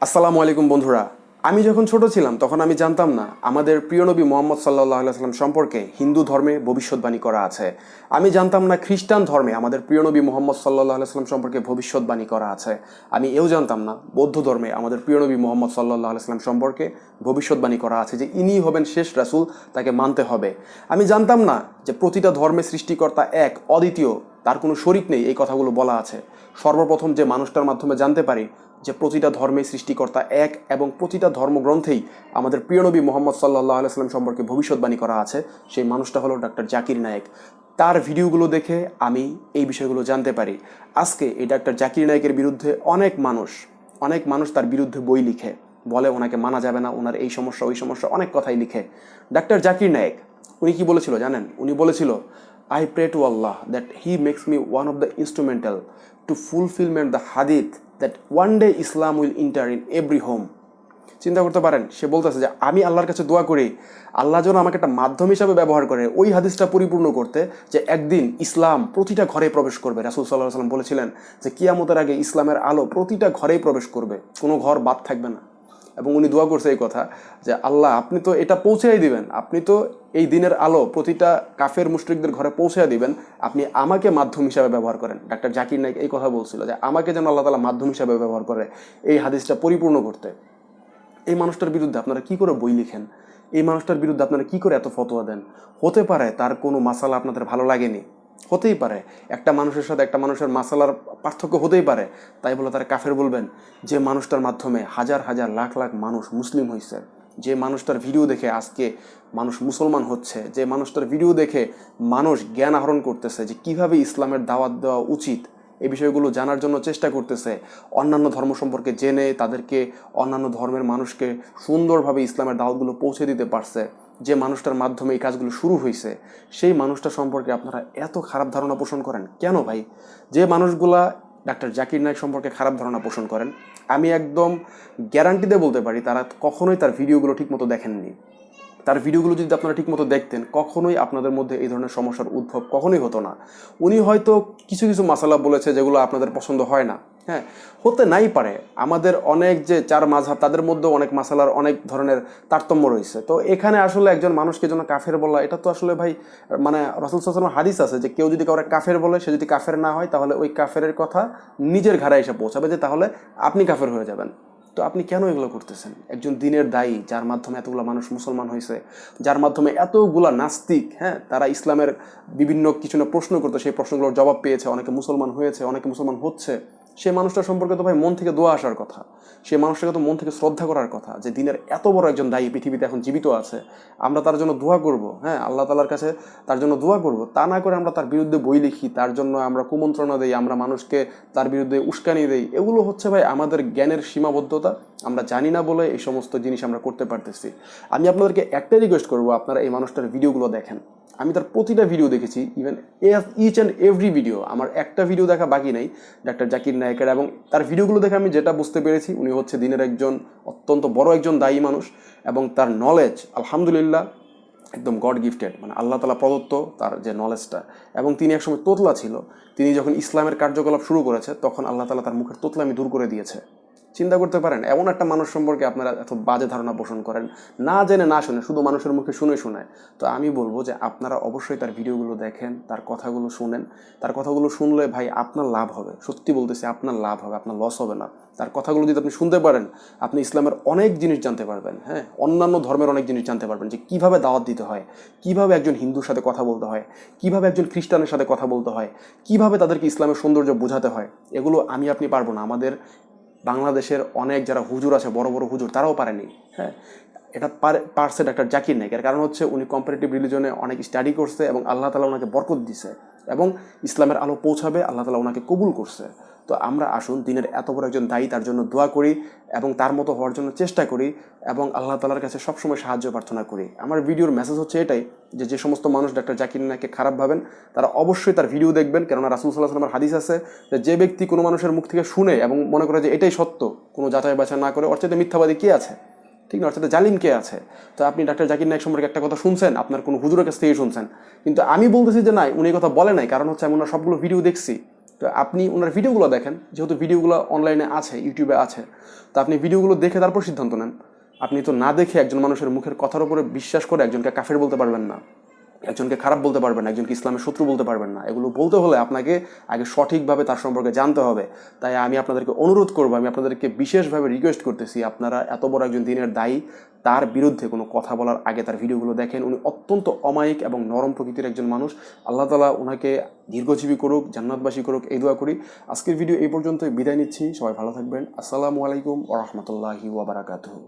আসসালামু আলাইকুম বন্ধুরা। আমি যখন ছোট ছিলাম তখন আমি জানতাম না আমাদের প্রিয় নবী মোহাম্মদ সাল্লাল্লাহু আলাইহি সাল্লাম সম্পর্কে হিন্দু ধর্মে ভবিষ্যৎবাণী করা আছে। আমি জানতাম না খ্রিস্টান ধর্মে আমাদের প্রিয় নবী মোহাম্মদ সাল্লাল্লাহু আলাইহি সাল্লাম সম্পর্কে ভবিষ্যৎবাণী করা আছে। আমি এও জানতাম না বৌদ্ধ ধর্মে আমাদের প্রিয় নবী মোহাম্মদ সাল্লাল্লাহু আলাইহি সাল্লাম সম্পর্কে ভবিষ্যৎবাণী করা আছে যে ইনিই হবেন শেষ রাসূল, তাকে মানতে হবে। আমি জানতাম না যে প্রতিটা ধর্মের সৃষ্টিকর্তা এক, অদ্বিতীয়, তার কোনো শরিক নেই, এই কথাগুলো বলা আছে। সর্বপ্রথম যে মানুষটার মাধ্যমে জানতে পারি যে প্রতিটা ধর্মের সৃষ্টিকর্তা এক এবং প্রতিটা ধর্মগ্রন্থেই আমাদের প্রিয় নবী মোহাম্মদ সাল্লাল্লাহু আলাইহি সাল্লাম সম্পর্কে ভবিষ্যৎবাণী করা আছে, সেই মানুষটা হলো ডক্টর জাকির নায়েক। তার ভিডিওগুলো দেখে আমি এই বিষয়গুলো জানতে পারি। আজকে এই ডক্টর জাকির নায়েকের বিরুদ্ধে অনেক মানুষ তার বিরুদ্ধে বই লিখে, বলে ওনাকে মানা যাবে না, ওনার এই সমস্যা ওই সমস্যা, অনেক কথাই লিখে। ডক্টর জাকির নায়েক উনি কি বলেছিল জানেন? উনি বলেছিল, I pray to Allah that He makes me one of the instrumental to fulfillment the hadith that one day Islam will enter in every home. চিন্তা করতে পারেন, সে বলতেছে যে আমি আল্লাহর কাছে দোয়া করি আল্লাহ যেন আমাকে একটা মাধ্যম হিসাবে ব্যবহার করে ওই হাদিসটা পরিপূর্ণ করতে, যে একদিন ইসলাম প্রতিটা ঘরে প্রবেশ করবে। রাসূল সাল্লাল্লাহু আলাইহি সাল্লাম বলেছিলেন যে কিয়ামতের আগে ইসলামের আলো প্রতিটা ঘরেই প্রবেশ করবে, কোনো ঘর বাদ থাকবে না। এবং উনি দোয়া করছে এই কথা যে আল্লাহ আপনি তো এটা পৌঁছাই দিবেন, আপনি তো এই দিনের আলো প্রতিটা কাফের মুশরিকদের ঘরে পৌঁছায় দিবেন, আপনি আমাকে মাধ্যম হিসাবে ব্যবহার করেন। ডক্টর জাকির নাইক এই কথা বলছিল যে আমাকে যেন আল্লাহ তাআলা মাধ্যম হিসাবে ব্যবহার করে এই হাদিসটা পরিপূর্ণ করতে। এই মানুষটার বিরুদ্ধে আপনারা কি করে বই লিখেন? এই মানুষটার বিরুদ্ধে আপনারা কি করে এত ফতোয়া দেন? হতে পারে তার কোনো মাসালা আপনাদের ভালো লাগেনি, হতেই পারে একটা মানুষের সাথে একটা মানুষের মাসালার পার্থক্য হতেই পারে, তাই বলে তারা কাফের বলবেন? যে মানুষটার মাধ্যমে হাজার হাজার লাখ লাখ মানুষ মুসলিম হয়েছে, যে মানুষটার ভিডিও দেখে আজকে মানুষ মুসলমান হচ্ছে, যে মানুষটার ভিডিও দেখে মানুষ জ্ঞান আহরণ করতেছে যে কিভাবে ইসলামের দাওয়াত দেওয়া উচিত, এই বিষয়গুলো জানার জন্য চেষ্টা করতেছে, অন্যান্য ধর্ম সম্পর্কে জেনে তাদেরকে অন্যান্য ধর্মের মানুষকে সুন্দরভাবে ইসলামের দাওয়াতগুলো পৌঁছে দিতে পারছে, যে মানুষটার মাধ্যমে এই কাজগুলো শুরু হয়েছে, সেই মানুষটা সম্পর্কে আপনারা এত খারাপ ধারণা পোষণ করেন কেন ভাই? যে মানুষগুলা ডক্টর জাকির নায়েক সম্পর্কে খারাপ ধারণা পোষণ করেন, আমি একদম গ্যারান্টি দিয়ে বলতে পারি তারা কখনোই তার ভিডিওগুলো ঠিকমতো দেখেননি। তার ভিডিওগুলো যদি আপনারা ঠিকমতো দেখতেন, কখনোই আপনাদের মধ্যে এই ধরনের সমস্যার উদ্ভব কখনোই হতো না। উনি হয়তো কিছু কিছু মাসালা বলেছে যেগুলো আপনাদের পছন্দ হয় না, হ্যাঁ, হতে নাই পারে। আমাদের অনেক যে চার মাযহাব তাদের মধ্যেও অনেক মাসালার অনেক ধরনের তারতম্য রয়েছে। তো এখানে আসলে একজন মানুষকে যেন কাফের বলা, এটা তো আসলে ভাই মানে রাসূল সাল্লাল্লাহু আলাইহি ওয়াসাল্লাম হাদিস আছে যে কেউ যদি কাউকে কাফের বলে, সে যদি কাফের না হয় তাহলে ওই কাফেরের কথা নিজের ঘাড়ে এসে পৌঁছাবে, যে তাহলে আপনি কাফের হয়ে যাবেন। তো আপনি কেন এগুলো করতেছেন? একজন দিনের দায়ী, যার মাধ্যমে এতগুলো মানুষ মুসলমান হয়েছে, যার মাধ্যমে এতগুলা নাস্তিক, হ্যাঁ, তারা ইসলামের বিভিন্ন কিছু না প্রশ্ন করতে, সেই প্রশ্নগুলোর জবাব পেয়েছে, অনেকে মুসলমান হয়েছে, অনেকে মুসলমান হচ্ছে। সেই মানুষটার সম্পর্কে তো ভাই মন থেকে দোয়া আসার কথা, সেই মানুষটাকে তো মন থেকে শ্রদ্ধা করার কথা, যে দিনের এত বড় একজন দায়ী পৃথিবীতে এখন জীবিত আছে, আমরা তার জন্য দোয়া করব, হ্যাঁ, আল্লাহ তাআলার কাছে তার জন্য দোয়া করব। তা না করে আমরা তার বিরুদ্ধে বই লিখি, তার জন্য আমরা কুমন্ত্রণা দেই, আমরা মানুষকে তার বিরুদ্ধে উস্কানি দেই। এগুলো হচ্ছে ভাই আমাদের জ্ঞানের সীমাবদ্ধতা, আমরা জানি না বলে এই সমস্ত জিনিস আমরা করতে পারতেছি। আমি আপনাদেরকে একটাই রিকোয়েস্ট করবো, আপনারা এই মানুষটার ভিডিওগুলো দেখেন। আমি তার প্রতিটা ভিডিও দেখেছি, even each and every video, আমার একটা ভিডিও দেখা বাকি নেই ডক্টর জাকির নায়েকের। এবং তার ভিডিওগুলো দেখে আমি যেটা বুঝতে পেরেছি, উনি হচ্ছে দিনের একজন অত্যন্ত বড় একজন দায়ী মানুষ, এবং তার নলেজ আলহামদুলিল্লাহ একদম গড গিফটেড, মানে আল্লাহ তাআলা প্রদত্ত তার যে নলেজটা। এবং তিনি একসময় তোতলা ছিল, তিনি যখন ইসলামের কার্যকলাপ শুরু করেছে তখন আল্লাহ তাআলা তার মুখের তোতলামি দূর করে দিয়েছে। চিন্তা করতে পারেন, এমন একটা মানুষ সম্পর্কে আপনারা এত বাজে ধারণা পোষণ করেন, না জেনে না শুনে, শুধু মানুষের মুখে শুনে শোনায়। তো আমি বলবো যে আপনারা অবশ্যই তার ভিডিওগুলো দেখেন, তার কথাগুলো শুনেন। তার কথাগুলো শুনলে ভাই আপনার লাভ হবে, সত্যি বলতেছি, আপনার লাভ হবে, আপনার লস হবে না। তার কথাগুলো যদি আপনি শুনতে পারেন, আপনি ইসলামের অনেক জিনিস জানতে পারবেন, হ্যাঁ, অন্যান্য ধর্মের অনেক জিনিস জানতে পারবেন, যে কীভাবে দাওয়াত দিতে হয়, কীভাবে একজন হিন্দুর সাথে কথা বলতে হয়, কীভাবে একজন খ্রিস্টানের সাথে কথা বলতে হয়, কীভাবে তাদেরকে ইসলামের সৌন্দর্য বোঝাতে হয়। এগুলো আমি আপনি পারবো না, আমাদের বাংলাদেশের অনেক যারা হুজুর আছে, বড় বড় হুজুর, তারাও পারেনি, হ্যাঁ। এটা পারছে ডক্টর জাকির নাইক। এর কারণ হচ্ছে উনি কম্পারেটিভ রিলিজনে অনেক স্টাডি করছে এবং আল্লাহ তাআলা ওনাকে বরকত দিছে, এবং ইসলামের আলো পৌঁছাবে, আল্লাহ তাআলা ওনাকে কবুল করছে। তো আমরা আসুন দিনের এত বড় একজন দায়ী, তার জন্য দোয়া করি এবং তার মতো হওয়ার জন্য চেষ্টা করি, এবং আল্লাহ তাআলার কাছে সবসময় সাহায্য প্রার্থনা করি। আমার ভিডিওর মেসেজ হচ্ছে এটাই, যে যে সমস্ত মানুষ ডক্টর জাকির নাইককে খারাপ ভাবেন তারা অবশ্যই তার ভিডিও দেখবেন। কেননা রাসূল সাল্লাল্লাহু আলাইহি ওয়াসাল্লামের হাদিস আছে যে ব্যক্তি কোনো মানুষের মুখ থেকে শুনে এবং মনে করে যে এটাই সত্য, কোনো যাচাই বাছাই না করে, ওর চাইতে মিথ্যাবাদী কে আছে? ঠিক না, অর্থাৎ জালিম কে আছে? তো আপনি ডক্টর জাকির নাইক সম্পর্কে একটা কথা শুনছেন, আপনার কোনো হুজুরের কাছ থেকে শুনছেন, কিন্তু আমি বলতেছি যে না, উনি এই কথা বলে নাই। কারণ হচ্ছে আমি ওনার সবগুলো ভিডিও দেখছি, তো আপনি ওনার ভিডিওগুলো দেখেন, যেহেতু ভিডিওগুলো অনলাইনে আছে, ইউটিউবে আছে, তো আপনি ভিডিওগুলো দেখে তারপর সিদ্ধান্ত নেন। আপনি তো না দেখে একজন মানুষের মুখের কথার উপরে বিশ্বাস করে একজনকে কাফের বলতে পারবেন না, একজনকে খারাপ বলতে পারবেন না, একজনকে ইসলামের শত্রু বলতে পারবেন না। এগুলো বলতে হলে আপনাকে আগে সঠিকভাবে তার সম্পর্কে জানতে হবে। তাই আমি আপনাদেরকে অনুরোধ করবো, আমি আপনাদেরকে বিশেষভাবে রিকোয়েস্ট করতেছি, আপনারা এত বড় একজন দিনের দায়ী, তার বিরুদ্ধে কোনো কথা বলার আগে তার ভিডিওগুলো দেখেন। উনি অত্যন্ত অমায়িক এবং নরম প্রকৃতির একজন মানুষ। আল্লাহ তাআলা ওনাকে দীর্ঘজীবী করুক, জান্নাতবাসী করুক, এই দোয়া করি। আজকের ভিডিও এই পর্যন্তই, বিদায় নিচ্ছি। সবাই ভালো থাকবেন। আসসালামু আলাইকুম ওয়া রাহমাতুল্লাহি ওয়া বারাকাতুহু।